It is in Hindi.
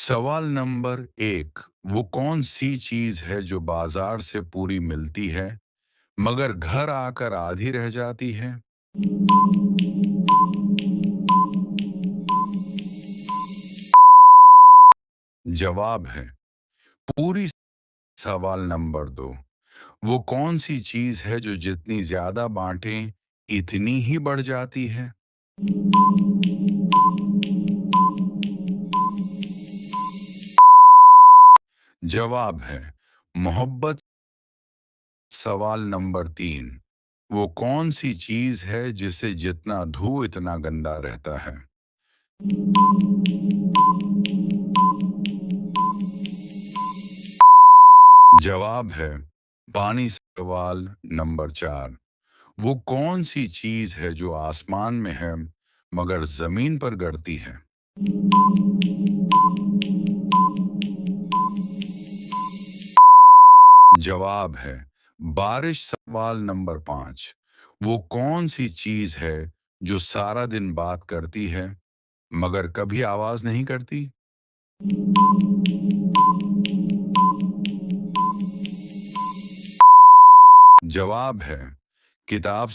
सवाल नंबर 1। वो कौन सी चीज है जो बाजार से पूरी मिलती है मगर घर आकर आधी रह जाती है? जवाब है पूरी। सवाल नंबर 2। वो कौन सी चीज है जो जितनी ज्यादा बांटें इतनी ही बढ़ जाती है? जवाब है मोहब्बत। सवाल नंबर 3। वो कौन सी चीज है जिसे जितना धो इतना गंदा रहता है? जवाब है पानी। सवाल नंबर 4। वो कौन सी चीज है जो आसमान में है मगर जमीन पर गिरती है? जवाब है बारिश। सवाल नंबर 5। वो कौन सी चीज है जो सारा दिन बात करती है मगर कभी आवाज नहीं करती? जवाब है किताब।